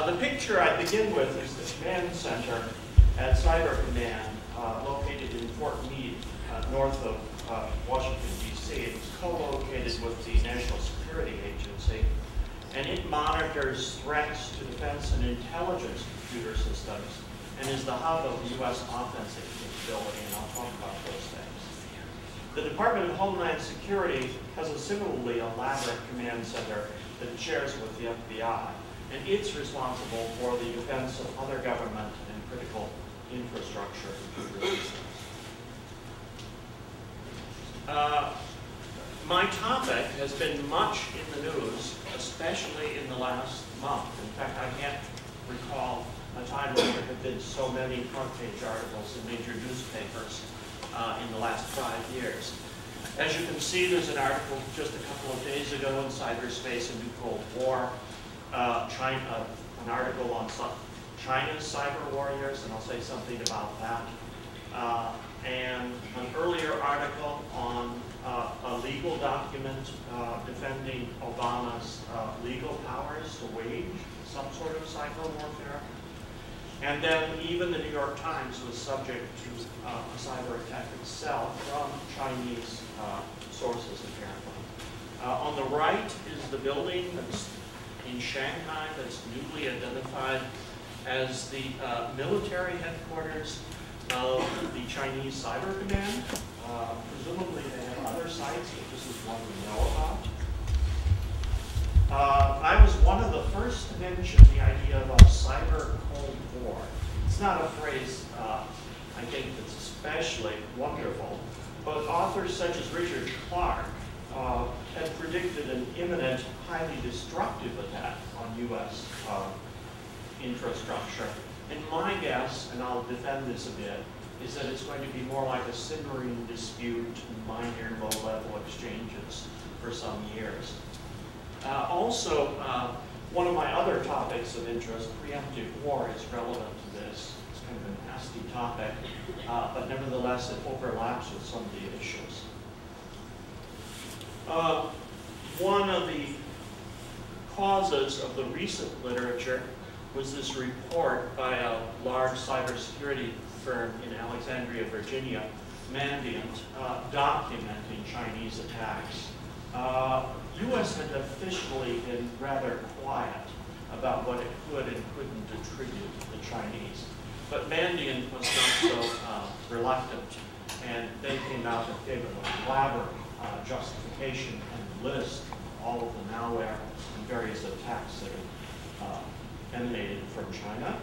The picture I begin with is the command center at Cyber Command, located in Fort Meade, north of Washington, D.C. It's co-located with the National Security Agency, and it monitors threats to defense and intelligence computer systems and is the hub of the U.S. offensive capability, and I'll talk about those things. The Department of Homeland Security has a similarly elaborate command center that it shares with the FBI, and it's responsible for the defense of other government and critical infrastructure computer systems. My topic has been much in the news, especially in the last month. In fact, I can't recall a time when there have been so many front-page articles in major newspapers in the last 5 years. As you can see, there's an article just a couple of days ago in Cyberspace and New Cold War, an article on China's cyber warriors, and I'll say something about that. And an earlier article on a legal document defending Obama's legal powers to wage some sort of cyber warfare. And then even the New York Times was subject to a cyber attack itself from Chinese sources, apparently. On the right is the building that's in Shanghai that's newly identified as the military headquarters of the Chinese Cyber Command. Presumably they have other sites, but this is one we know about. I was one of the first to mention the idea of a cyber Cold War. It's not a phrase I think that's especially wonderful, but authors such as Richard Clarke had predicted an imminent, highly destructive attack on U.S. infrastructure. And my guess, and I'll defend this a bit, is that it's going to be more like a simmering dispute, minor low-level exchanges for some years. Also, one of my other topics of interest, preemptive war, is relevant to this. It's kind of a nasty topic, but nevertheless it overlaps with some of the issues. One of the causes of the recent literature was this report by a large cybersecurity firm in Alexandria, Virginia, Mandiant, documenting Chinese attacks. U.S. had officially been rather quiet about what it could and couldn't attribute to the Chinese. But Mandiant was not so reluctant, and they came out and gave an elaborate justification and list of all of the malware and various attacks that had emanated from China.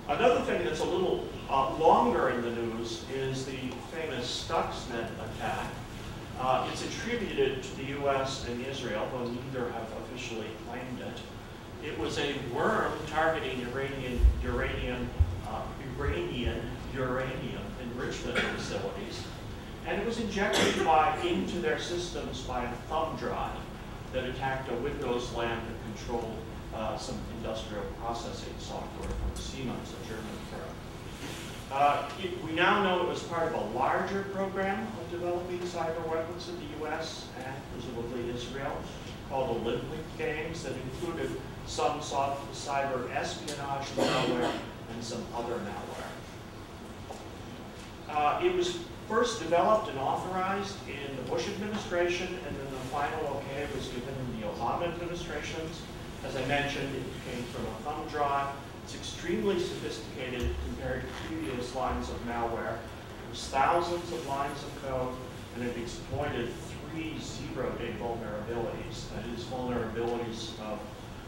Another thing that's a little longer in the news is the famous Stuxnet attack. It's attributed to the U.S. and Israel, though neither have officially claimed it. It was a worm targeting Iranian uranium enrichment facilities, and it was injected into their systems by a thumb drive that attacked a Windows LAN that controlled some industrial processing software from Siemens, a German firm. We now know it was part of a larger program of developing cyber weapons in the U.S. and presumably Israel, called Olympic Games, that included some cyber espionage malware and some other malware. It was first developed and authorized in the Bush administration, and then the final okay was given in the Obama administrations. As I mentioned, it came from a thumb drive. It's extremely sophisticated compared to previous lines of malware. There's thousands of lines of code, and it exploited 3 zero-day vulnerabilities. That is, vulnerabilities of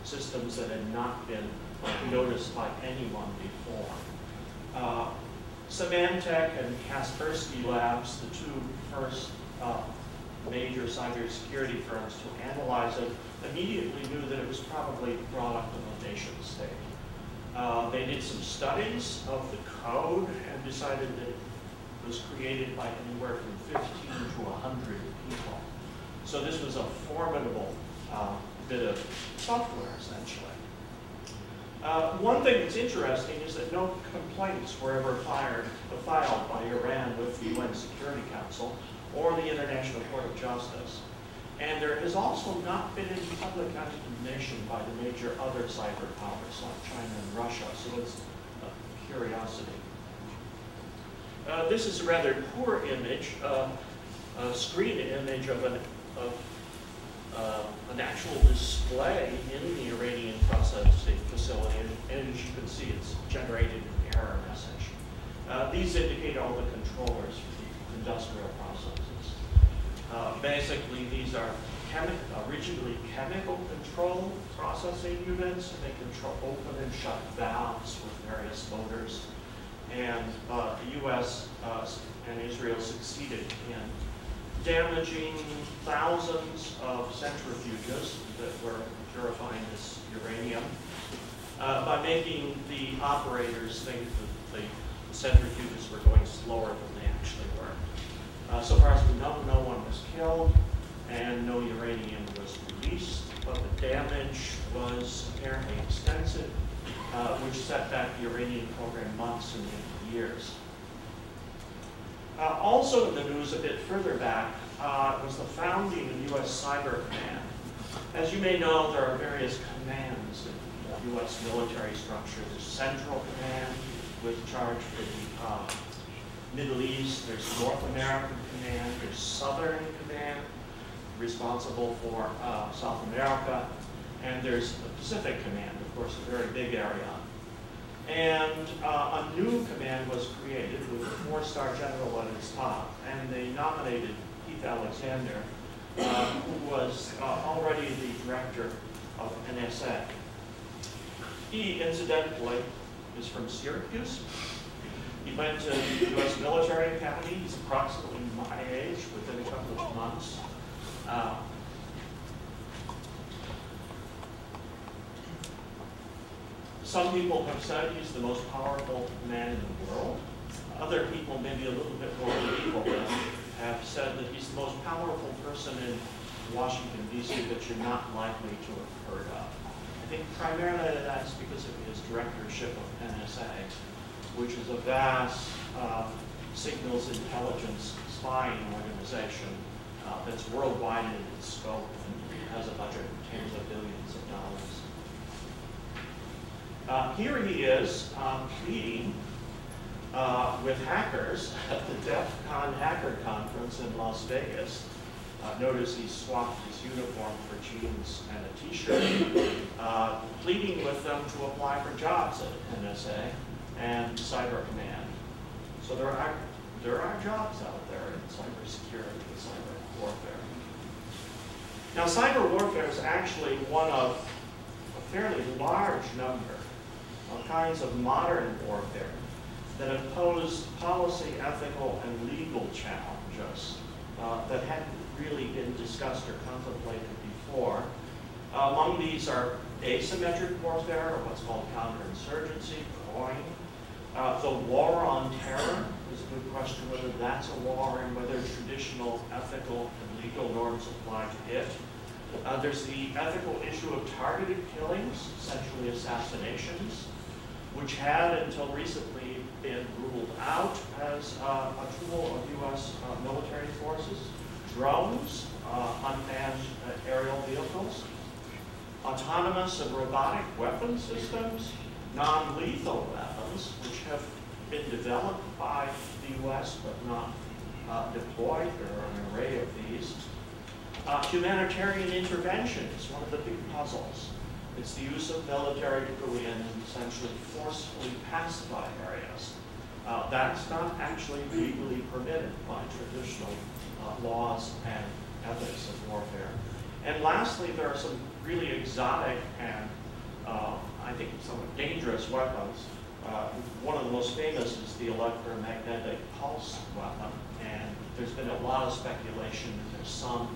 systems that had not been noticed by anyone before. Symantec and Kaspersky Labs, the 2 first major cybersecurity firms to analyze it, immediately knew that it was probably the product of a nation state. They did some studies of the code and decided that it was created by anywhere from 15 to 100 people. So this was a formidable bit of software, essentially. One thing that's interesting is that no complaints were ever filed by Iran with the UN Security Council or the International Court of Justice. And there has also not been any public condemnation by the major other cyber powers like China and Russia, so it's a curiosity. This is a rather poor image, a screen image of an actual display in the Iranian processing facility, and as you can see, it's generated an error message. These indicate all the controllers for the industrial processes. Basically, these are rigidly chemical control processing units. They control open and shut valves with various motors. And the U.S. And Israel succeeded in damaging thousands of centrifuges that were purifying this uranium by making the operators think that the centrifuges were going slower than they actually were. So far as we know, no one was killed and no uranium was released, but the damage was apparently extensive, which set back the Iranian program months and years. Also in the news a bit further back was the founding of U.S. Cyber Command. As you may know, there are various commands in the U.S. military structure. There's Central Command with charge for the Middle East. There's North American Command. There's Southern Command, responsible for South America. And there's the Pacific Command, of course, a very big area. And a new command was created with a 4-star general at its top, and they nominated Keith Alexander, who was already the director of NSA. He, incidentally, is from Syracuse. He went to the U.S. Military Academy. He's approximately my age, within a couple of months. Some people have said he's the most powerful man in the world. Other people, maybe a little bit more medieval, have said that he's the most powerful person in Washington, D.C. that you're not likely to have heard of. I think primarily that's because of his directorship of NSA, which is a vast signals intelligence spying organization that's worldwide in its scope and has a budget of tens of billions of dollars. Here he is pleading with hackers at the DEF CON hacker conference in Las Vegas. Notice he swapped his uniform for jeans and a t-shirt, pleading with them to apply for jobs at NSA and Cyber Command. So there are jobs out there in cybersecurity and cyber warfare. Now, cyber warfare is actually one of a fairly large number of kinds of modern warfare that have posed policy, ethical, and legal challenges that hadn't really been discussed or contemplated before. Among these are asymmetric warfare, or what's called counterinsurgency, COIN. The war on terror is a good question whether that's a war and whether traditional ethical and legal norms apply to it. There's the ethical issue of targeted killings, essentially assassinations, which had until recently been ruled out as a tool of U.S. military forces. Drones, unmanned aerial vehicles, autonomous and robotic weapon systems, non-lethal weapons, which have been developed by the U.S. but not deployed. There are an array of these. Humanitarian intervention is one of the big puzzles. It's the use of military to go in and essentially forcefully pacify areas. That's not actually legally permitted by traditional laws and ethics of warfare. And lastly, there are some really exotic and I think somewhat dangerous weapons. One of the most famous is the electromagnetic pulse weapon, and there's been a lot of speculation that there's some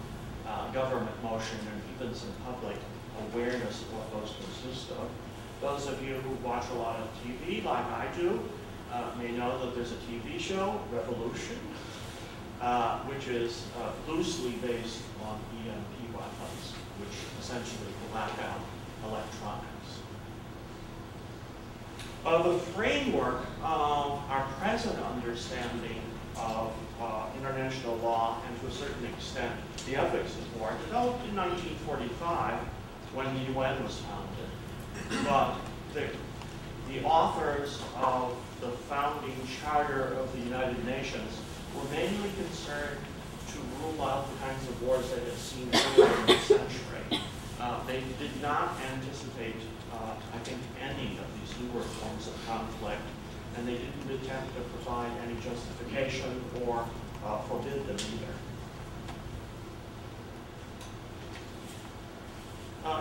government motion and even some public awareness of what those consist of. Those of you who watch a lot of TV, like I do, may know that there's a TV show, Revolution, which is loosely based on EMP weapons, which essentially black out electronics. The framework our present understanding understanding of international law and to a certain extent the ethics of war, developed in 1945 when the UN was founded. But the authors of the founding charter of the United Nations were mainly concerned to rule out the kinds of wars they had seen earlier in the century. They did not anticipate, I think, any of these newer forms of conflict, and they didn't attempt to provide any justification or forbid them either.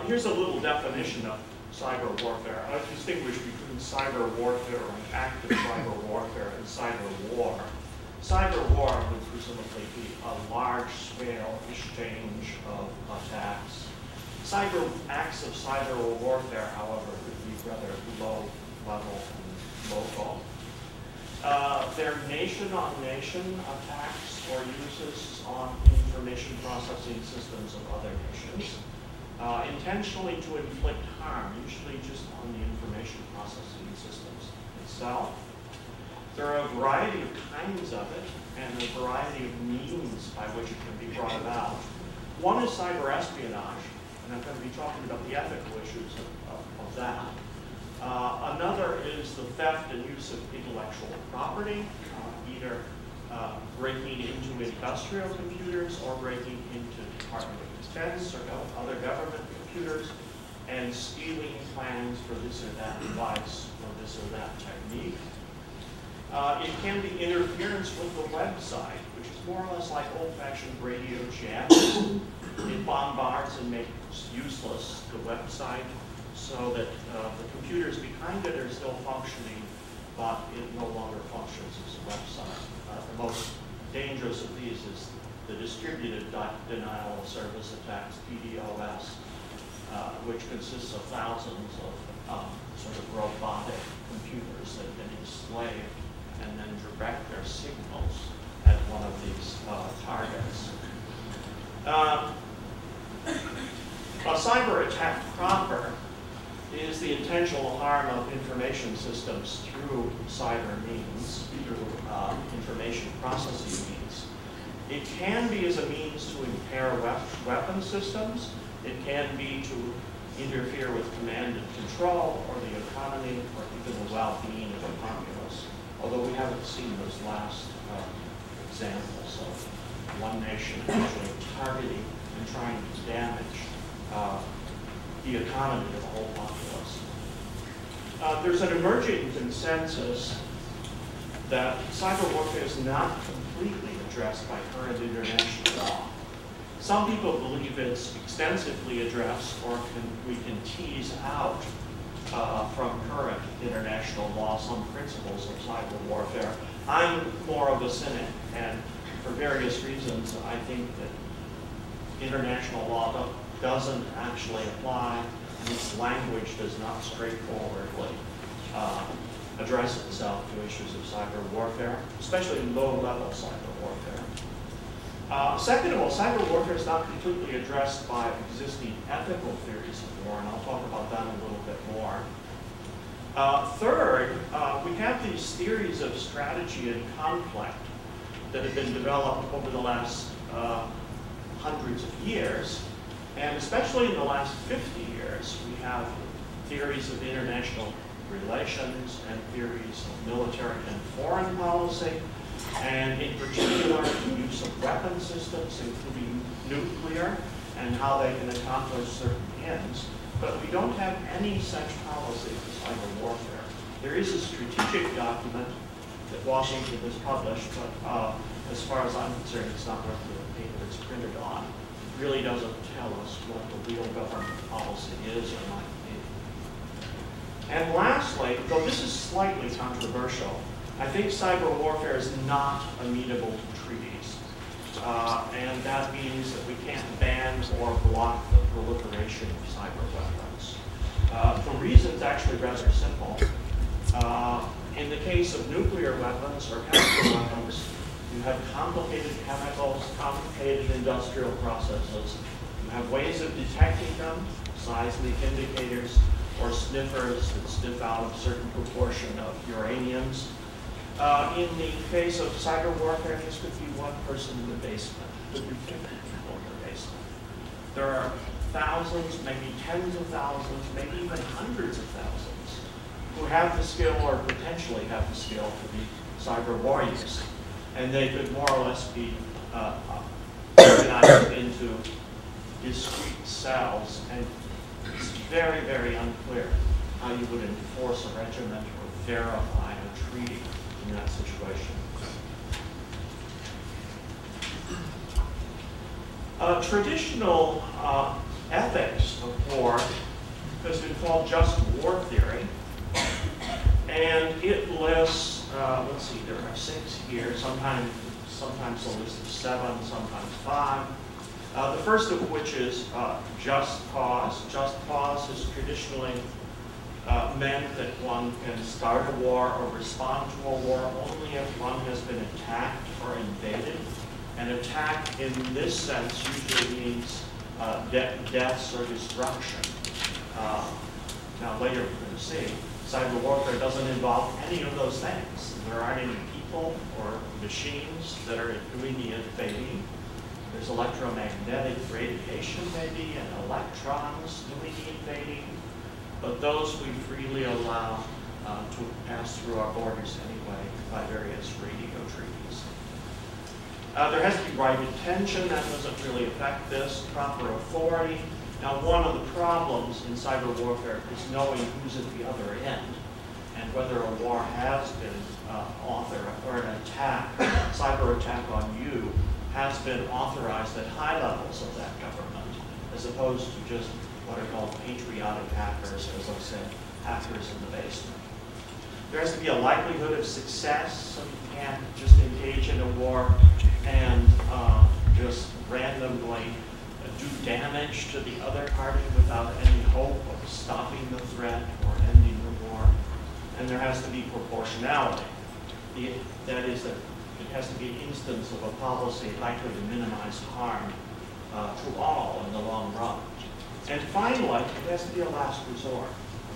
Here's a little definition of cyber warfare. I distinguish between cyber warfare and active cyber warfare and cyber war. Cyber war would presumably be a large-scale exchange of attacks. Acts of cyber warfare, however, would be rather low-level and local. They're nation-on-nation attacks or uses on information processing systems of other nations, intentionally to inflict harm, usually just on the information processing systems itself. There are a variety of kinds of it and a variety of means by which it can be brought about. One is cyber espionage, and I'm going to be talking about the ethical issues of that. Another is the theft and use of intellectual property, either breaking into industrial computers or breaking into Department of Defense or other government computers and stealing plans for this or that device or this or that technique. It can be interference with the website, which is more or less like old-fashioned radio jamming. It bombards and makes useless the website so that the computers behind it are still functioning, but it no longer functions as a website. The most dangerous of these is the distributed denial of service attacks, DDoS, which consists of thousands of sort of robotic computers that can enslave and then direct their signals at one of these targets. A cyber attack proper is the intentional harm of information systems through cyber means, through information processing means. It can be as a means to impair weapon systems. It can be to interfere with command and control or the economy or even the well-being of the populace. Although we haven't seen those last examples of one nation actually targeting and trying to damage the economy of the whole populace. There's an emerging consensus that cyber warfare is not completely addressed by current international law. Some people believe it's extensively addressed, or we can tease out from current international law some principles of cyber warfare. I'm more of a cynic, and for various reasons, I think that international law doesn't actually apply, and its language does not straightforwardly address itself to issues of cyber warfare, especially low-level cyber warfare. Second of all, cyber warfare is not completely addressed by existing ethical theories of war, and I'll talk about that a little bit more. Third, we have these theories of strategy and conflict that have been developed over the last hundreds of years, and especially in the last 50 years, we have theories of international relations and theories of military and foreign policy, and in particular the use of weapon systems, including nuclear, and how they can accomplish certain ends. But we don't have any such policy for cyber warfare. There is a strategic document that Washington has published, but as far as I'm concerned, it's not worth the paper it's printed on. It really doesn't tell us what the real government policy is or might be. And lastly, though this is slightly controversial, I think cyber warfare is not amenable to treaties. And that means that we can't ban or block the proliferation of cyber weapons. The reason's actually rather simple. In the case of nuclear weapons or chemical weapons, you have complicated chemicals, complicated industrial processes. You have ways of detecting them, seismic indicators or sniffers that sniff out a certain proportion of uraniums. In the case of cyber warfare, this could be one person in the basement. It could be 50 people in the basement. There are thousands, maybe tens of thousands, maybe even hundreds of thousands who have the skill or potentially have the skill to be cyber warriors. And they could more or less be organized into discrete cells, and it's very, very unclear how you would enforce a regiment or verify a treaty in that situation. Traditional ethics of war has been called just war theory, and it lists, let's see, there are 6 here, sometimes a list of 7, sometimes 5. The first of which is just cause. Just cause has traditionally meant that one can start a war or respond to a war only if one has been attacked or invaded. An attack in this sense usually means deaths or destruction. Now later we're going to see, cyber warfare doesn't involve any of those things. There aren't any people or machines that are doing the invading. There's electromagnetic radiation maybe and electrons doing the invading, but those we freely allow to pass through our borders anyway by various radio treaties. There has to be right intention. That doesn't really affect this. Proper authority. Now, one of the problems in cyber warfare is knowing who's at the other end and whether a war has been authorized, or an attack, cyber attack on you, has been authorized at high levels of that government, as opposed to just what are called patriotic hackers, as I said, hackers in the basement. There has to be a likelihood of success, so you can't just engage in a war and just randomly do damage to the other party without any hope of stopping the threat or ending the war. And there has to be proportionality. That is, that it has to be an instance of a policy likely to minimize harm to all in the long run. And finally, it has to be a last resort.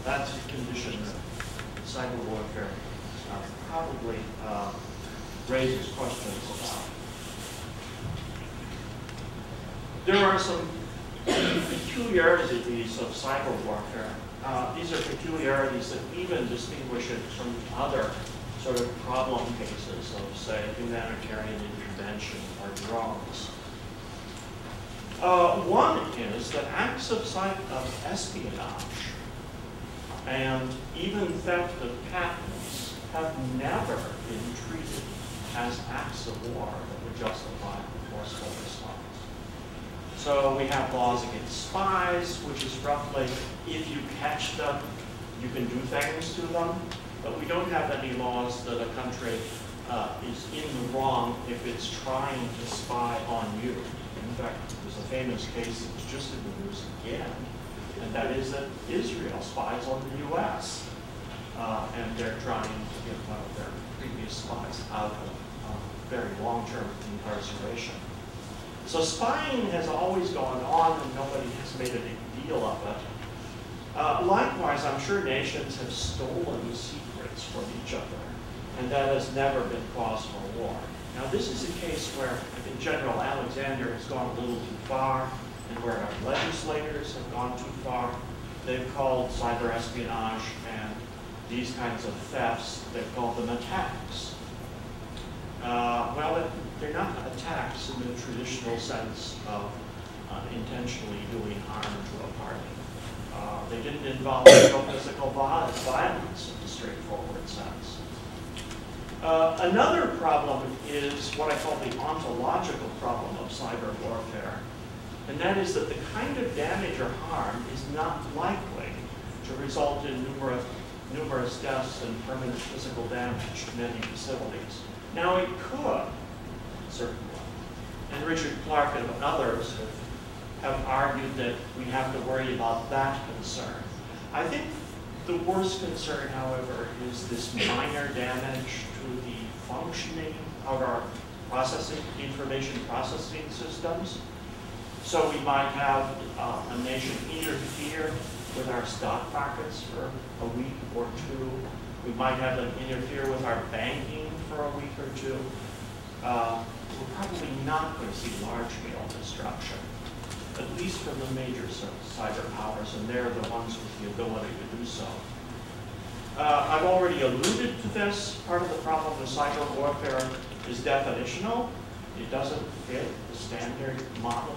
That's a condition that cyber warfare probably raises questions about. There are some peculiarities of cyber warfare. These are peculiarities that even distinguish it from other sort of problem cases of, say, humanitarian intervention or drones. One is that acts of espionage and even theft of patents have never been treated as acts of war that would justify a forceful response. So we have laws against spies, which is roughly, if you catch them, you can do things to them. But we don't have any laws that a country is in the wrong if it's trying to spy on you. In fact, there's a famous case that was just in the news again, and that is that Israel spies on the U.S. And they're trying to get one of their previous spies out of very long-term incarceration. So spying has always gone on, and nobody has made a big deal of it. Likewise, I'm sure nations have stolen secrets from each other, and that has never been cause for war. Now, this is a case where I think General Alexander has gone a little too far, and where our legislators have gone too far. They've called cyber espionage and these kinds of thefts, they've called them attacks. Well, they're not attacks in the traditional sense of intentionally doing harm to a party. They didn't involve real physical violence in the straightforward sense. Another problem is what I call the ontological problem of cyber warfare, and that is that the kind of damage or harm is not likely to result in numerous deaths and permanent physical damage to many facilities. Now it could, certainly, and Richard Clark and others have argued that we have to worry about that concern. I think the worst concern, however, is this minor damage to the functioning of our information processing systems. So we might have a nation interfere with our stock markets for a week or two. We might have them interfere with our banking for a week or two, we're probably not going to see large-scale destruction, at least from the major cyber powers, and they're the ones with the ability to do so. I've already alluded to this. Part of the problem with cyber warfare is definitional. It doesn't fit the standard model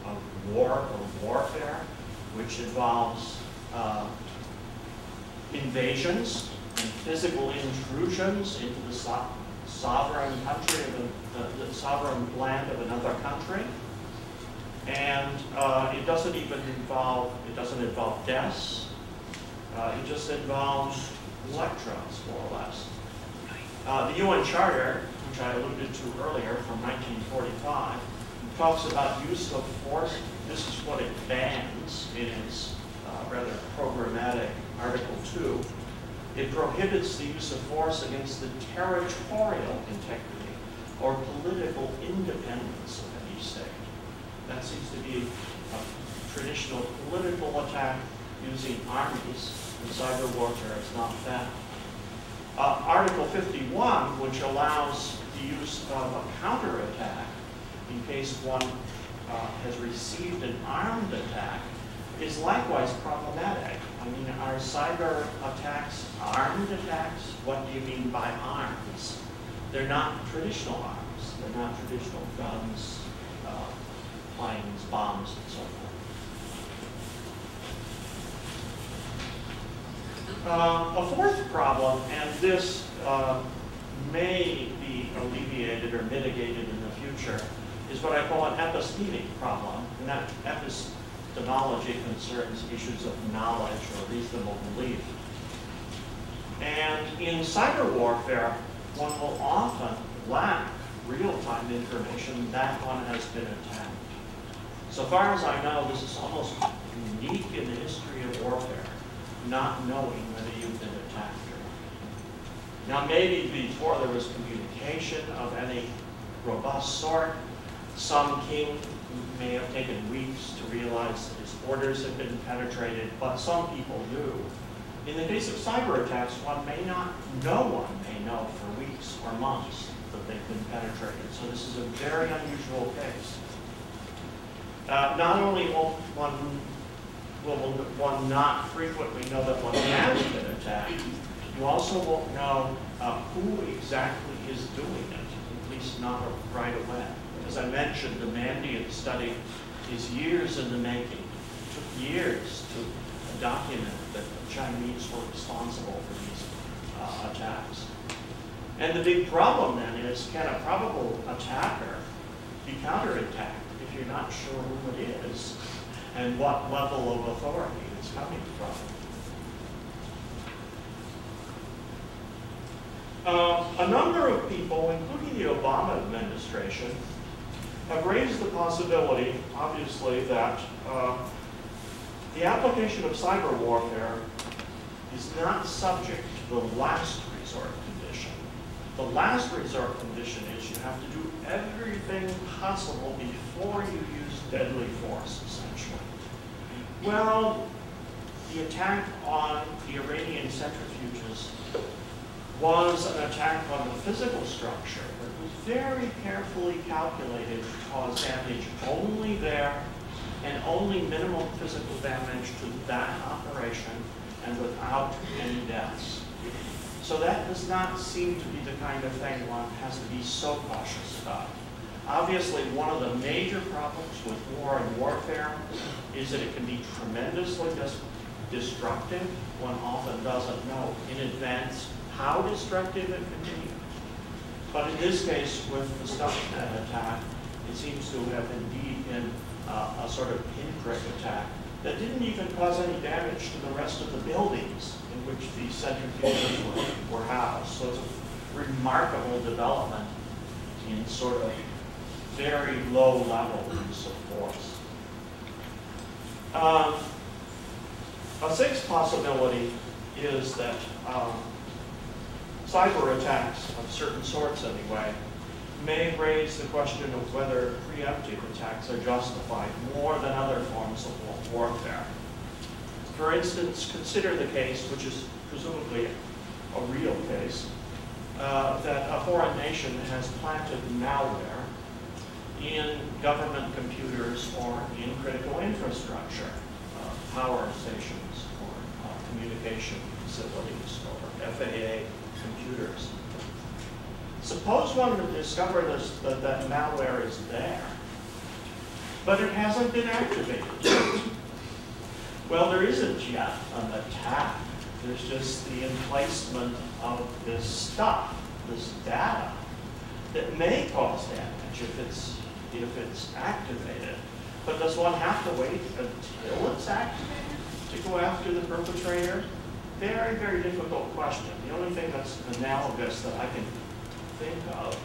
of war or warfare, which involves invasions and physical intrusions into the sovereign country, the sovereign land of another country. And it doesn't involve deaths. It just involves electrons, more or less. The UN Charter, which I alluded to earlier, from 1945, talks about use of force. This is what it bans in its rather programmatic Article 2. It prohibits the use of force against the territorial integrity or political independence of any state. That seems to be a traditional political attack using armies, and cyber warfare is not that. Article 51, which allows the use of a counterattack in case one has received an armed attack, is likewise problematic. I mean, are cyber attacks armed attacks? What do you mean by arms? They're not traditional arms. They're not traditional guns, planes, bombs, and so forth. A fourth problem, and this may be alleviated or mitigated in the future, is what I call an epistemic problem. And that epistemology concerns issues of knowledge or reasonable belief. And in cyber warfare, one will often lack real-time information that one has been attacked. So far as I know, this is almost unique in the history of warfare, not knowing whether you've been attacked or not. Now, maybe before there was communication of any robust sort, some king may have taken weeks to realize that his orders had been penetrated, but some people knew. In the case of cyber attacks, one may not know for weeks or months that they've been penetrated. So this is a very unusual case. Not only will one not frequently know that one has been attacked, you also won't know who exactly is doing it, at least not right away. As I mentioned, the Mandiant study is years in the making. It took years to document that the Chinese were responsible for these attacks. And the big problem then is, can a probable attacker be counterattacked if you're not sure who it is and what level of authority it's coming from? A number of people, including the Obama administration, have raised the possibility, obviously, that the application of cyber warfare is not subject to the last resort condition. The last resort condition is you have to do everything possible before you use deadly force, essentially. Well, the attack on the Iranian centrifuges was an attack on the physical structure. It was very carefully calculated to cause damage only there and only minimal physical damage to that operation and without any deaths. So that does not seem to be the kind of thing one has to be so cautious about. Obviously, one of the major problems with war and warfare is that it can be tremendously destructive. One often doesn't know in advance how destructive it can be. But in this case, with the Stuxnet attack, it seems to have indeed been a sort of pinprick attack that didn't even cause any damage to the rest of the buildings in which the centrifuges were housed. So it's a remarkable development in sort of very low level use of force. A sixth possibility is that cyber attacks of certain sorts anyway may raise the question of whether preemptive attacks are justified more than other forms of warfare. For instance, consider the case, which is presumably a real case, that a foreign nation has planted malware in government computers or in critical infrastructure, power stations or communication facilities or FAA computers. Suppose one would discover that malware is there, but it hasn't been activated yet. Well, there isn't yet an attack. There's just the emplacement of this stuff, this data, that may cause damage if it's activated. But does one have to wait until it's activated to go after the perpetrator? Very, very difficult question. The only thing that's analogous that I can think of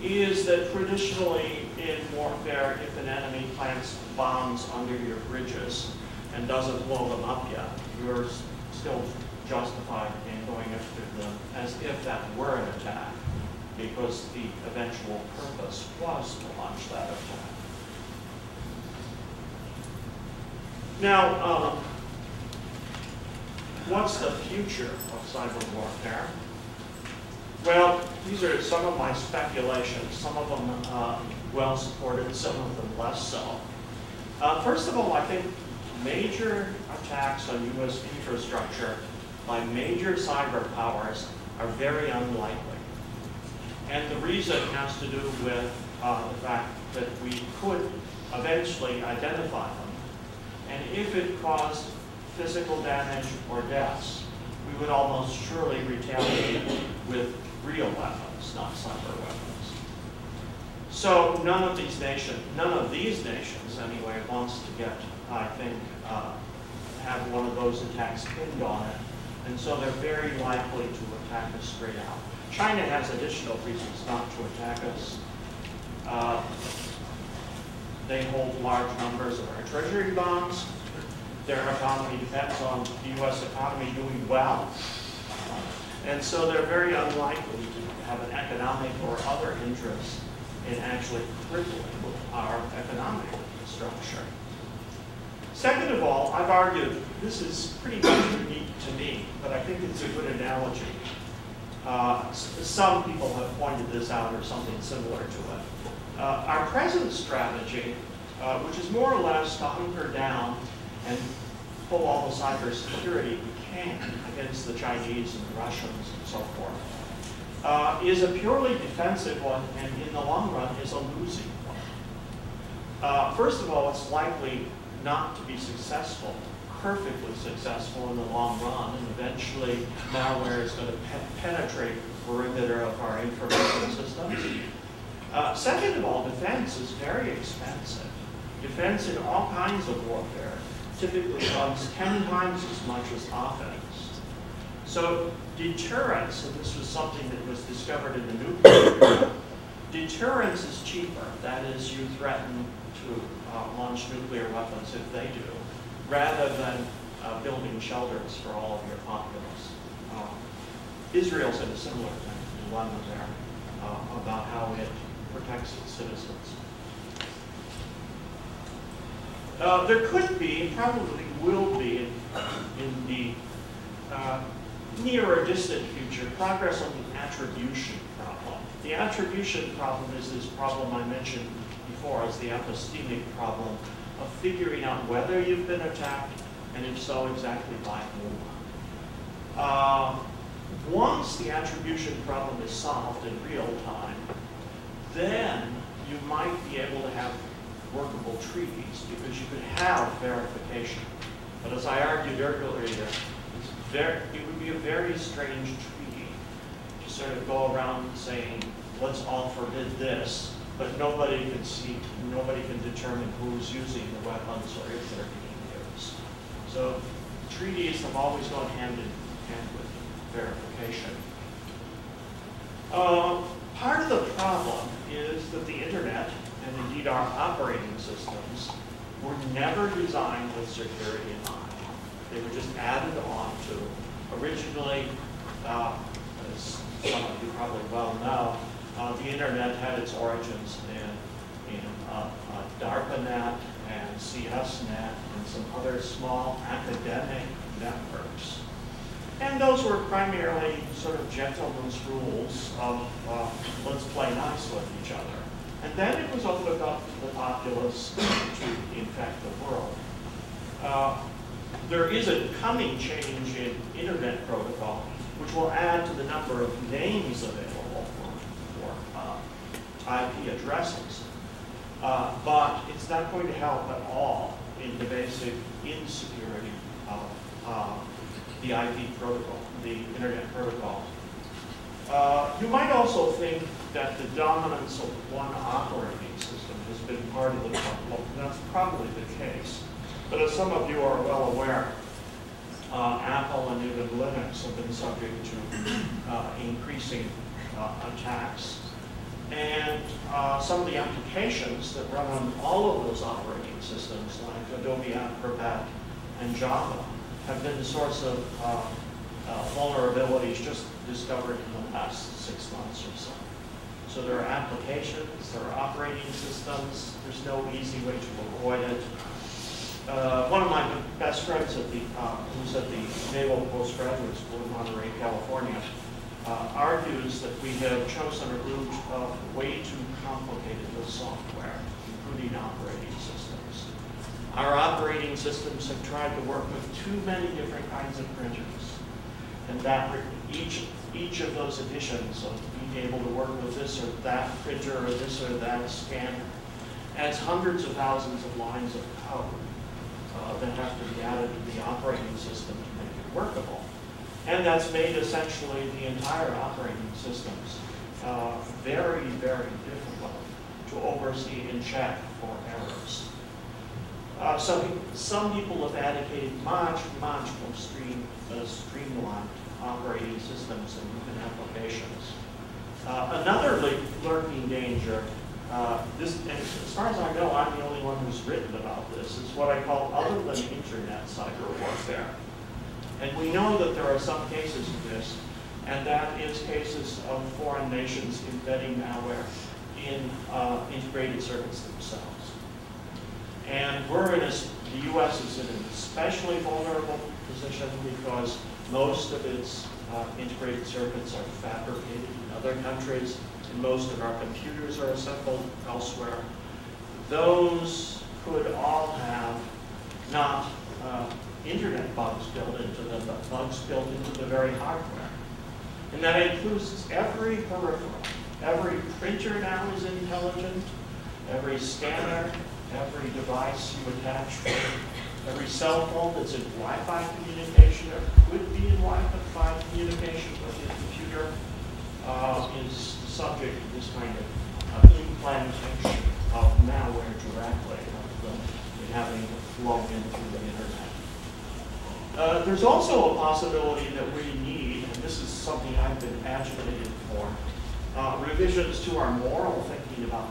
is that traditionally in warfare, if an enemy plants bombs under your bridges and doesn't blow them up yet, you're still justified in going after them as if that were an attack, because the eventual purpose was to launch that attack. Now, what's the future of cyber warfare? Well, these are some of my speculations, some of them well supported, some of them less so. First of all, I think major attacks on U.S. infrastructure by major cyber powers are very unlikely. And the reason has to do with the fact that we could eventually identify them. And if it caused physical damage or deaths, we would almost surely retaliate with real weapons, not cyber weapons. So none of these nations anyway, wants to get, I think, have one of those attacks pinned on it. And so they're very likely to attack us straight out. China has additional reasons not to attack us. They hold large numbers of our treasury bonds. Their economy depends on the U.S. economy doing well. And so they're very unlikely to have an economic or other interest in actually crippling our economic structure. Second of all, I've argued, this is pretty much unique to me, but I think it's a good analogy. Some people have pointed this out or something similar to it. Our present strategy, which is more or less to hunker down and pull all the cyber security we can against the Chinese and the Russians and so forth, is a purely defensive one, and in the long run is a losing one. First of all, it's likely not to be successful, perfectly successful in the long run, and eventually malware is going to penetrate the perimeter of our information systems. Second of all, defense is very expensive. Defense in all kinds of warfare typically runs 10 times as much as offense. So deterrence, and this was something that was discovered in the nuclear era, deterrence is cheaper. That is, you threaten to launch nuclear weapons if they do, rather than building shelters for all of your populace. Israel's in a similar dilemma there about how it protects its citizens. There could be, probably will be, in the near or distant future, progress on the attribution problem. The attribution problem is this problem I mentioned before as the epistemic problem of figuring out whether you've been attacked, and if so, exactly by whom. Once the attribution problem is solved in real time, then you might be able to have workable treaties, because you could have verification. But as I argued earlier, it would be a very strange treaty to sort of go around saying, let's all forbid this, but nobody can see, nobody can determine who's using the weapons or if they're being used. So treaties have always gone hand in hand with verification. Part of the problem is that the internet, and indeed our operating systems, were never designed with security in mind. They were just added on to. Originally, as some of you probably well know, the internet had its origins in DARPANet and CSNet and some other small academic networks. And those were primarily sort of gentlemen's rules of let's play nice with each other. And then it was opened up to the populace to infect the world. There is a coming change in internet protocol, which will add to the number of names available for IP addresses. But it's not going to help at all in the basic insecurity of the IP protocol, the internet protocol. You might also think that the dominance of one operating system has been part of the problem. That's probably the case. But as some of you are well aware, Apple and even Linux have been subject to increasing attacks. And some of the applications that run on all of those operating systems, like Adobe Acrobat and Java, have been the source of vulnerabilities just discovered in the last 6 months or so. So there are applications, there are operating systems, there's no easy way to avoid it. One of my best friends at who's at the Naval Postgraduate School in Monterey, California, argues that we have chosen a route of way too complicated with software, including operating systems. Our operating systems have tried to work with too many different kinds of printers, and that each of those additions of being able to work with this or that printer or this or that scanner adds hundreds of thousands of lines of code that have to be added to the operating system to make it workable. And that's made essentially the entire operating systems very, very difficult to oversee and check for errors. Some people have advocated much more streamlined operating systems and even applications. Another lurking danger, and as far as I know, I'm the only one who's written about this, is what I call other than internet cyber warfare. And we know that there are some cases of this, and that is cases of foreign nations embedding malware in integrated circuits themselves. And the U.S. is in an especially vulnerable position because most of its integrated circuits are fabricated in other countries, and most of our computers are assembled elsewhere. Those could all have not internet bugs built into them, but bugs built into the very hardware. And that includes every peripheral. Every printer now is intelligent, every scanner, every device you attach to it, every cell phone that's in Wi-Fi communication or could be in Wi-Fi communication with your computer is subject to this kind of implantation of malware directly, having it flow in through the internet. There's also a possibility that we need, and this is something I've been agitated for, revisions to our moral thinking about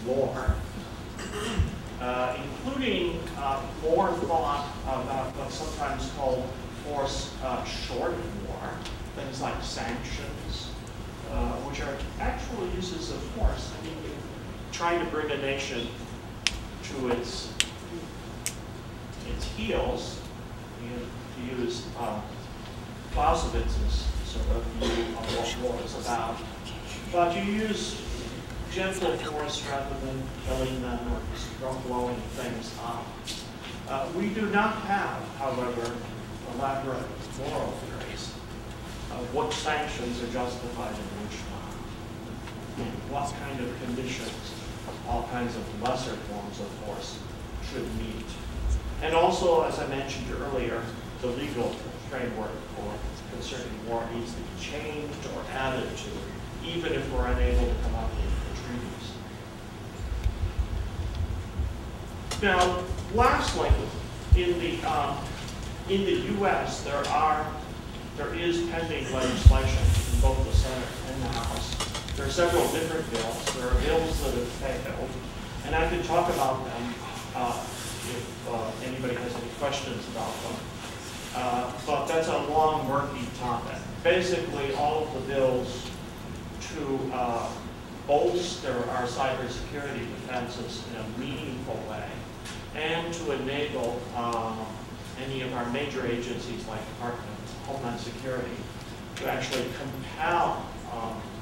war, including more thought about what's sometimes called force-shorted war, things like sanctions, which are actual uses of force. I mean, trying to bring a nation to its heels, to use Clausewitz's sort of view of what war is about. But you use gentle force rather than killing them or blowing things up. We do not have, however, elaborate moral theories of what sanctions are justified in which time, and what kind of conditions all kinds of lesser forms of force should meet. And also, as I mentioned earlier, the legal framework for concerning war needs to be changed or added to, even if we're unable to come up with treaties. Now, lastly, in the U.S., there is pending legislation in both the Senate and the House. There are several different bills. There are bills that have failed, and I can talk about them if anybody has any questions about them. But that's a long, murky topic. Basically, all of the bills to bolster our cybersecurity defenses in a meaningful way, and to enable any of our major agencies like Department Homeland Security to actually compel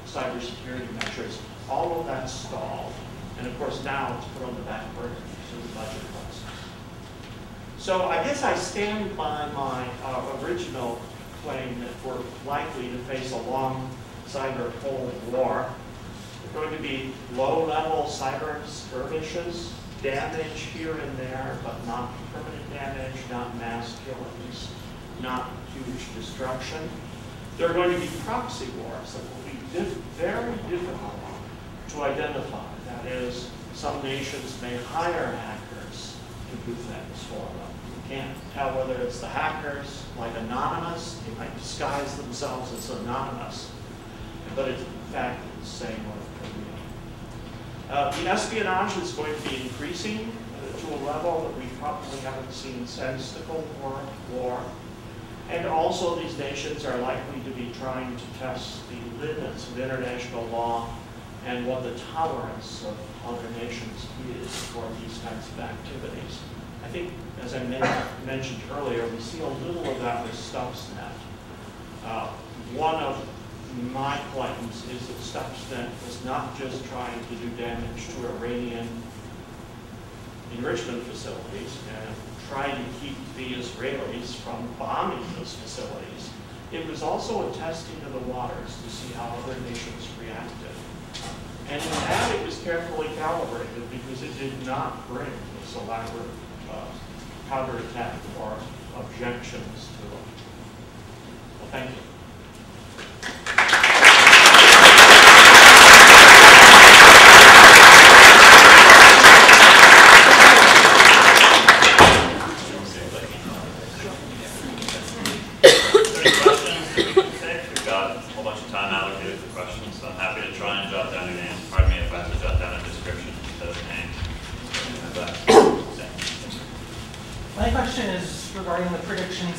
cybersecurity measures. All of that stalled. And of course now it's put on the back burner to the budget cuts. So I guess I stand by my original claim that we're likely to face a long cyber cold war. There are going to be low-level cyber skirmishes, damage here and there, but not permanent damage, not mass killings, not huge destruction. There are going to be proxy wars that will be very difficult to identify. That is, some nations may hire hackers to do things for them. You can't tell whether it's the hackers, like anonymous. They might disguise themselves as anonymous, but it's in fact the same North Korea. The espionage is going to be increasing to a level that we probably haven't seen since the Cold War. And also these nations are likely to be trying to test the limits of international law and what the tolerance of other nations is for these kinds of activities. I think, as I mentioned earlier, we see a little of that with Stuxnet. One of my claims is that Stuxnet was not just trying to do damage to Iranian enrichment facilities and try to keep the Israelis from bombing those facilities. It was also a testing of the waters to see how other nations reacted. And in that, it was carefully calibrated because it did not bring this elaborate counterattack or objections to it. Well, thank you.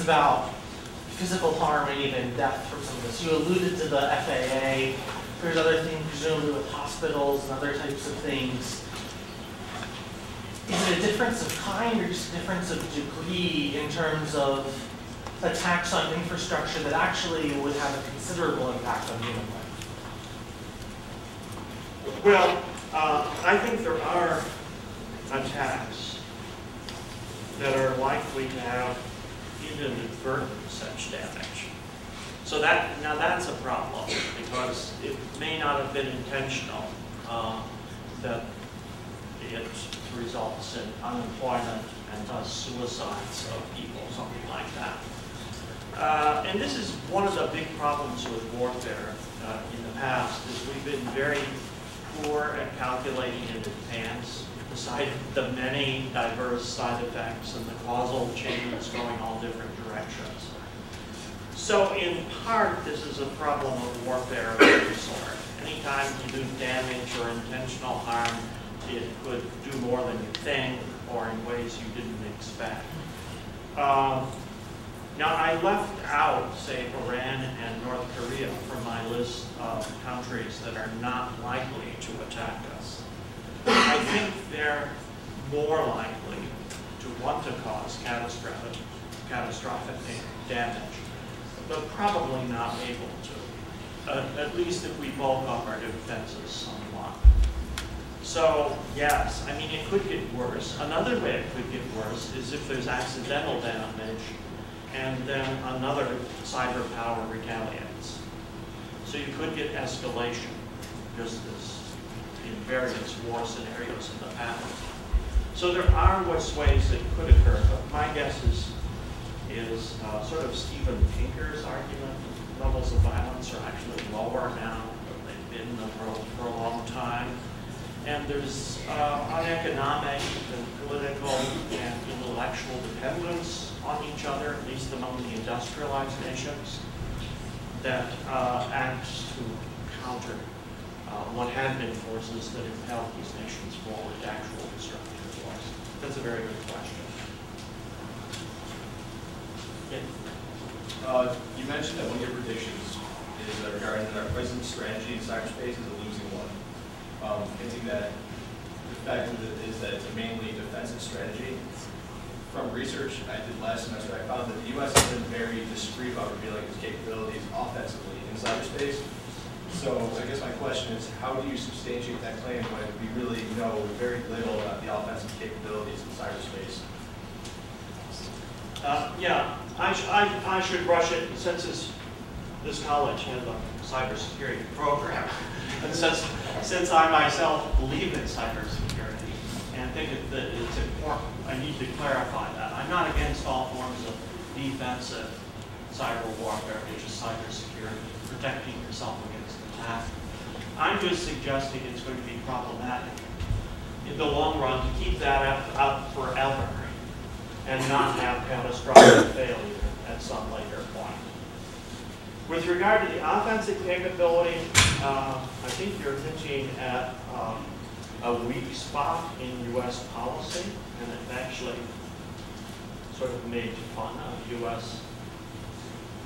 About physical harm and even death from some of this. You alluded to the FAA. There's other things, presumably with hospitals and other types of things. Is it a difference of kind or just a difference of degree in terms of attacks on infrastructure that actually would have a considerable impact on human life? Well, I think there are attacks that are likely to have inadvertent such damage. So now that's a problem because it may not have been intentional that it results in unemployment and thus suicides of people, something like that. And this is one of the big problems with warfare in the past is we've been very poor at calculating in advance the many diverse side effects and the causal chains going all different directions. So in part, this is a problem of warfare of any sort. Anytime you do damage or intentional harm, it could do more than you think or in ways you didn't expect. Now, I left out, say, Iran and North Korea from my list of countries that are not likely to attack us. I think they're more likely to want to cause catastrophic damage, but probably not able to, at least if we bulk up our defenses somewhat. So, yes, I mean, it could get worse. Another way it could get worse is if there's accidental damage and then another cyber power retaliates. So you could get escalation, just as in various war scenarios in the past. So there are ways that could occur, but my guess is sort of Steven Pinker's argument. Levels of violence are actually lower now than they've been for a long time. And there's uneconomic and political and intellectual dependence on each other, at least among the industrialized nations, that acts to counter what had been forces that impelled these nations forward to actual destructive wars. That's a very good question. Yeah. You mentioned that one of your predictions is regarding that our present strategy in cyberspace is a losing one. Hinting that the fact is that it's a mainly defensive strategy. from research I did last semester, I found that the U.S. has been very discreet about revealing its capabilities offensively in cyberspace. So I guess my question is, how do you substantiate that claim when we really know very little about the offensive capabilities in cyberspace? Yeah, I should rush it since this college has a cybersecurity program, and since I myself believe in cybersecurity and think that it's important, I need to clarify that. I'm not against all forms of defensive cyber warfare, which is cybersecurity, protecting yourself against attack. I'm just suggesting it's going to be problematic in the long run to keep that up forever and not have catastrophic failure at some later point. With regard to the offensive capability, I think you're hinting at a weak spot in U.S. policy, and it actually sort of made fun of U.S.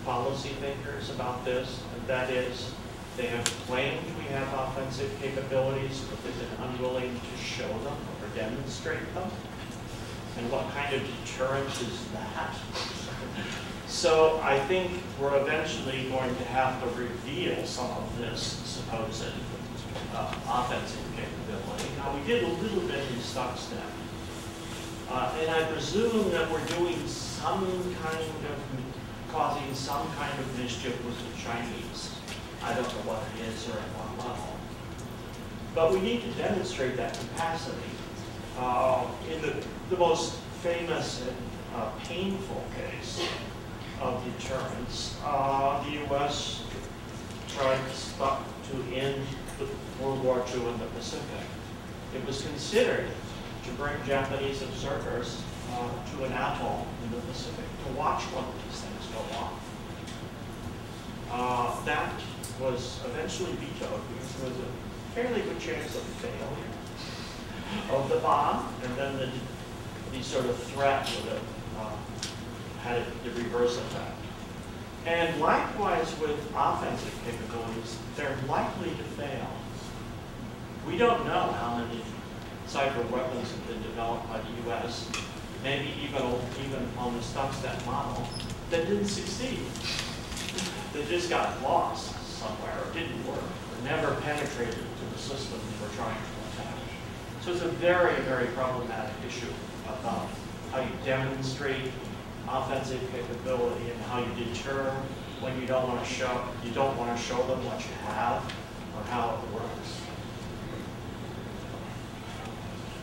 policymakers about this, and that is they have claimed we have offensive capabilities, but they've been unwilling to show them or demonstrate them. And what kind of deterrent is that? So I think we're eventually going to have to reveal some of this supposed offensive capability. Now, we did a little bit in Stuxnet, and I presume that we're doing some kind of, causing some kind of mischief with the Chinese. I don't know what it is or at what level. But we need to demonstrate that capacity. In the most famous and painful case of deterrence, the U.S. tried to end World War II in the Pacific. It was considered to bring Japanese observers to an atoll in the Pacific to watch one of these things go off. That was eventually vetoed because there was a fairly good chance of failure of the bomb, and then the sort of threat would have had the reverse effect. And likewise with offensive capabilities, they're likely to fail. We don't know how many cyber weapons have been developed by the U.S., maybe even on the Stuxnet model, that didn't succeed. They just got lost somewhere, or didn't work, or never penetrated to the system they were trying to attack. So it's a very, very problematic issue about how you demonstrate offensive capability and how you deter when you don't want to show them what you have or how it works.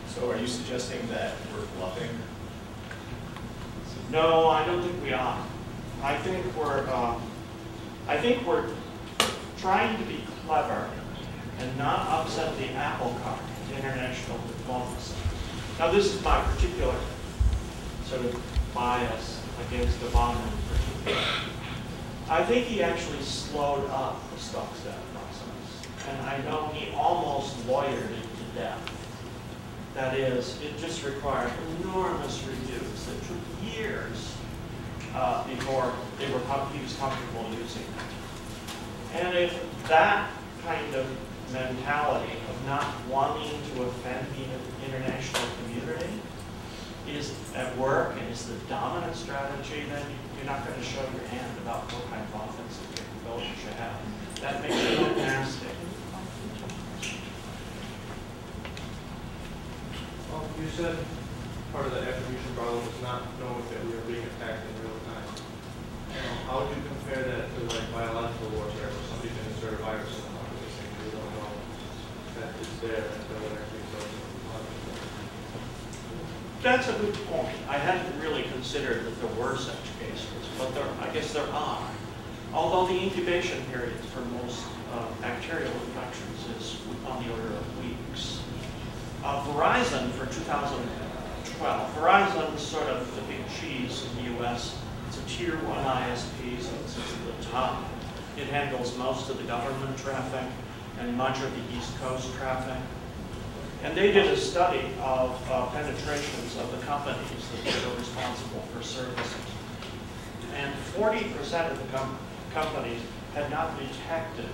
So are you suggesting that we're bluffing? No, I don't think we are. I think we're trying to be clever and not upset the apple cart to international diplomacy. Now, this is my particular sort of bias against Obama in particular. I think he actually slowed up the Stuxnet process, and I know he almost lawyered it to death. That is, it just required enormous reviews that took years before he was comfortable using it. And if that kind of mentality of not wanting to offend the international community is at work and is the dominant strategy, then you're not going to show your hand about what kind of offensive capabilities you have. That makes you look nasty. Well, you said part of the attribution problem is not knowing that we are being attacked in real time. How would you compare that to like biological warfare, where somebody can insert a virus in the heart of this thing and we don't know that it's there until it actually goes into the body? That's a good point. I hadn't really considered that there were such cases, but I guess there are. Although the incubation periods for most bacterial infections is on the order of weeks. Verizon for 2012, Verizon's sort of the big cheese in the U.S. It's a tier 1 ISP, so it's at the top. It handles most of the government traffic and much of the East Coast traffic. And they did a study of penetrations of the companies that were responsible for services. And 40% of the companies had not detected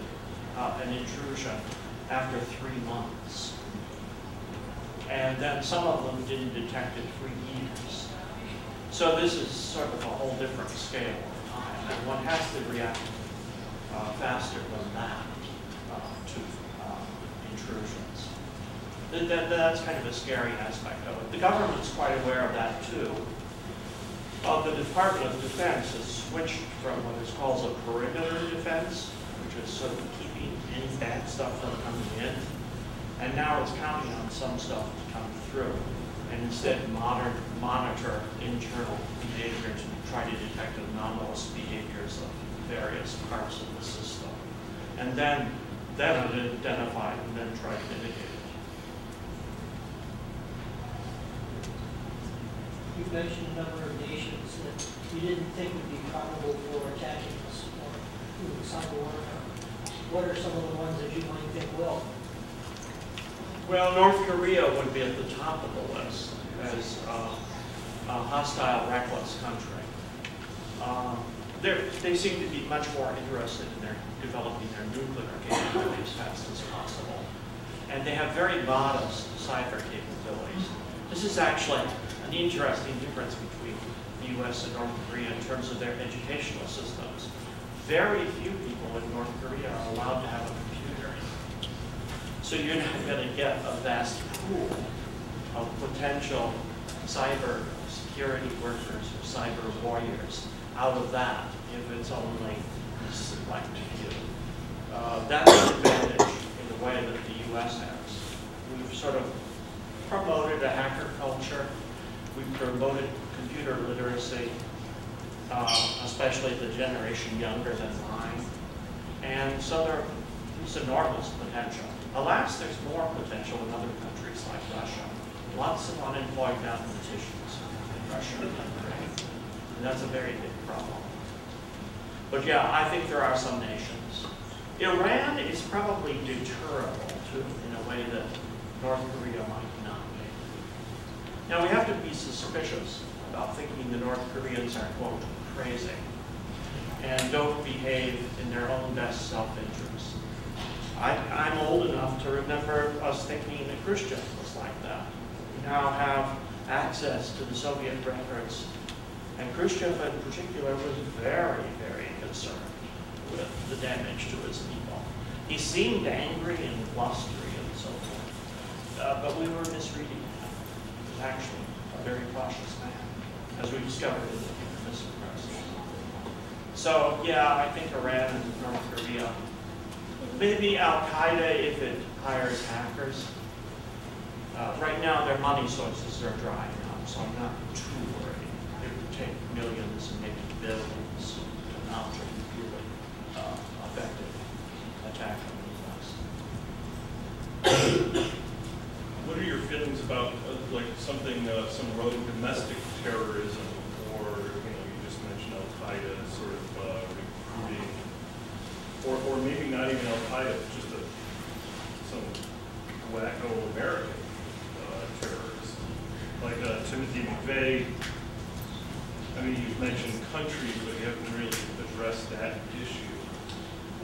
an intrusion after 3 months. And then some of them didn't detect it for years. So this is sort of a whole different scale of time, and one has to react faster than that to intrusions. That's kind of a scary aspect of it. The government's quite aware of that too. The Department of Defense has switched from what is called a perimeter defense, which is sort of keeping any bad stuff from coming in, and now it's counting on some stuff to come through, and instead monitor internal behavior to try to detect anomalous behaviors of various parts of the system, and then identify and then try to mitigate it. You mentioned a number of nations that you didn't think would be probable for attacking us or Cyberwarfare. What are some of the ones that you might think will? Well, North Korea would be at the top of the list as a hostile, reckless country. They seem to be much more interested in developing their nuclear capabilities as fast as possible. And they have very modest cyber capabilities. This is actually an interesting difference between the US and North Korea in terms of their educational systems. Very few people in North Korea are allowed to have a computer. So you're not going to get a vast pool of potential cyber security workers or cyber warriors out of that if it's only a select few. That's an advantage in the way that the US has. We've sort of promoted a hacker culture. We've promoted computer literacy, especially the generation younger than mine. And so there's enormous potential. Alas, there's more potential in other countries like Russia. Lots of unemployed mathematicians in Russia and Ukraine. And that's a very big problem. But yeah, I think there are some nations. Iran is probably deterrable too, in a way that North Korea might not be. Now we have to be suspicious about thinking the North Koreans are, quote, crazy and don't behave in their own best self-interest. I'm old enough to remember us thinking that Khrushchev was like that. We now have access to the Soviet records, and Khrushchev in particular was very, very concerned with the damage to his people. He seemed angry and blustery and so forth, but we were misreading him. He was actually a very cautious man, as we discovered in the missile press. So yeah, I think Iran and North Korea, maybe Al-Qaeda if it hires hackers. Right now their money sources are drying up, so I'm not too worried. It would take millions and maybe billions to mount a really effective attack on the US. What are your feelings about like something, some rogue domestic terrorism, or you just mentioned Al-Qaeda sort of recruiting, or maybe not even Al-Qaeda, just some wacko American terrorist, like Timothy McVeigh. I mean, you've mentioned countries, but you haven't really addressed that issue.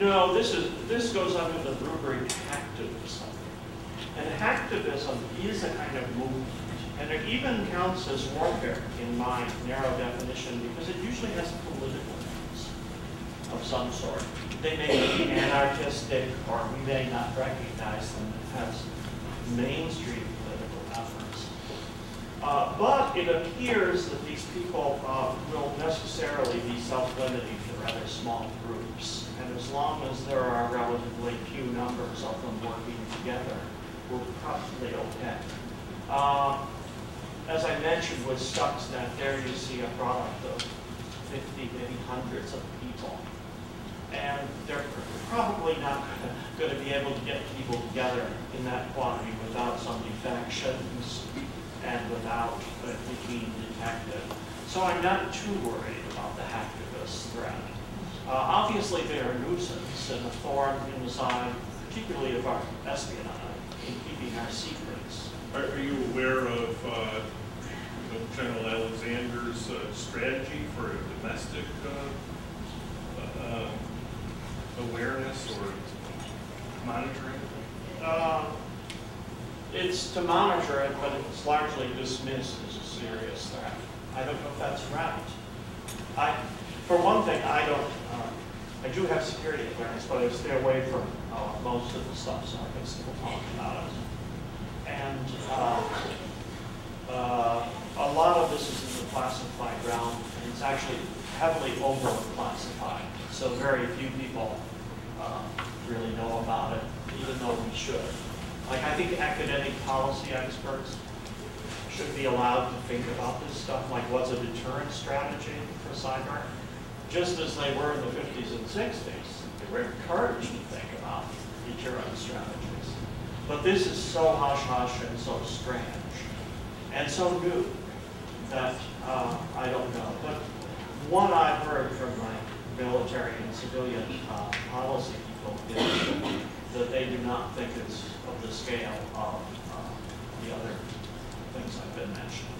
No, this goes under the rubric hacktivism. And hacktivism is a kind of movement. And it even counts as warfare in my narrow definition because it usually has political aims of some sort. They may be anarchistic, or we may not recognize them as mainstream political efforts. But it appears that these people will necessarily be self-limiting to rather small groups. And as long as there are relatively few numbers of them working together, we're probably okay. As I mentioned with Stuxnet, there you see a product of 50, maybe hundreds of people. And they're probably not going to be able to get people together in that quantity without some defections and without it being detected. So I'm not too worried about the hacktivist threat. Obviously, they're a nuisance and a thorn in the side, particularly of our espionage, in keeping our secrets. Are you aware of General Alexander's strategy for domestic awareness or monitoring? It's to monitor it, but it's largely dismissed as a serious threat. I don't know if that's right. For one thing, I do have security clearance, but I stay away from most of the stuff, so I can still talk about it. And a lot of this is in the classified realm, and it's actually heavily over-classified. So very few people really know about it, even though we should. Like, I think academic policy experts should be allowed to think about this stuff, like what's a deterrent strategy for cyber, just as they were in the 50s and 60s. They were encouraged to think about deterrent strategies. But this is so hush-hush and so strange, and so new, that I don't know. But what I've heard from my military and civilian policy people is that they do not think it's of the scale of the other things I've been mentioning.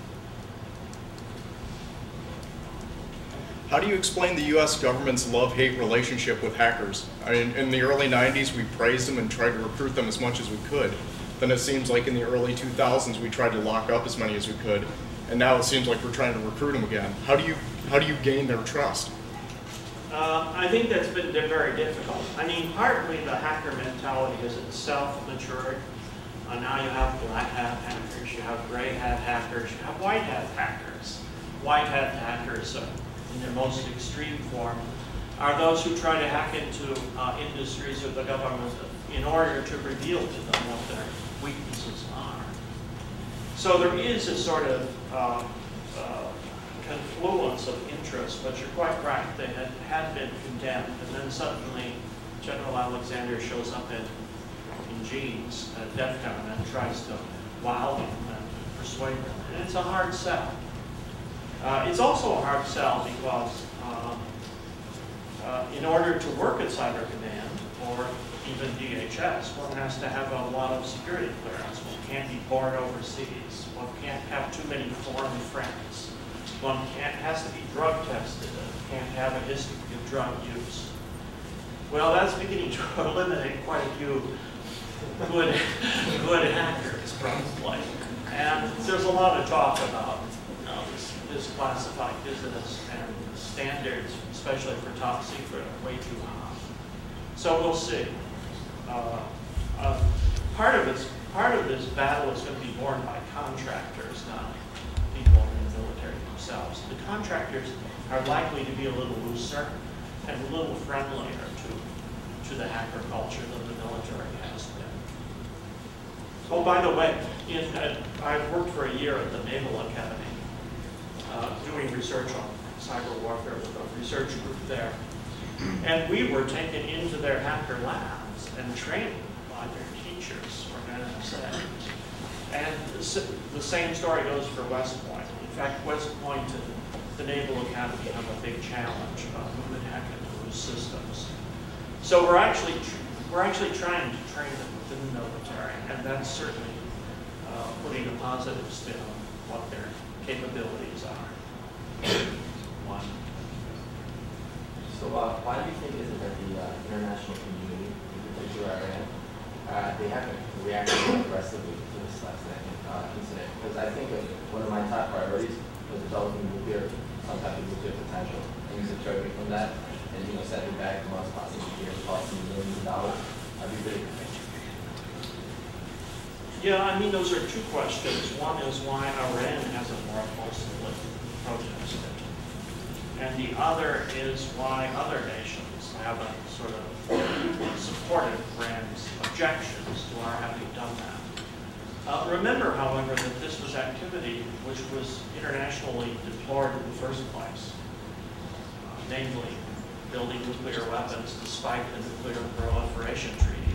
How do you explain the U.S. government's love-hate relationship with hackers? I mean, in the early 90s, we praised them and tried to recruit them as much as we could. Then it seems like in the early 2000s, we tried to lock up as many as we could. And now it seems like we're trying to recruit them again. How do you gain their trust? I think that's been very difficult. I mean, partly the hacker mentality has itself matured. Now you have black hat hackers, you have gray hat hackers, you have white hat hackers. White hat hackers, in their most extreme form, are those who try to hack into industries or the government in order to reveal to them what their weaknesses are. So there is a sort of confluence of interest, but you're quite right, they had been condemned, and then suddenly General Alexander shows up in jeans at DEF CON and tries to wow them and persuade them. And it's a hard sell. It's also a hard sell because in order to work at Cyber Command, or even DHS, one has to have a lot of security clearance. One can't be born overseas. One can't have too many foreign friends. One has to be drug tested and can't have a history of drug use. Well, that's beginning to eliminate quite a few good hackers, probably. And there's a lot of talk about this classified business and standards, especially for top secret, are way too high. So we'll see. Part of this battle is going to be borne by contractors, not people in the military themselves. The contractors are likely to be a little looser and a little friendlier to the hacker culture than the military has been. Oh, by the way, I've worked for a year at the Naval Academy doing research on cyber warfare with a research group there. And we were taken into their hacker labs and trained by their teachers from NSA. And the same story goes for West Point. In fact, West Point and the Naval Academy have a big challenge about who can hack into those systems. So we're actually trying to train them within the military, and that's certainly putting a positive spin on what their capabilities are. One. So why do you think is it that the international community, in particular Iran, they haven't reacted aggressively to the Stuxnet incident? Because I think one of my top priorities was developing some type of nuclear potential, and use a trophy from that, and setting back the most possible years, costing millions of dollars. I'd be really good. Yeah, I mean, those are two questions. One is why Iran hasn't more forcefully protested. And the other is why other nations haven't sort of supported Iran's objections to our having done that. Remember, however, that this was activity which was internationally deplored in the first place, namely building nuclear weapons despite the Nuclear Proliferation Treaty.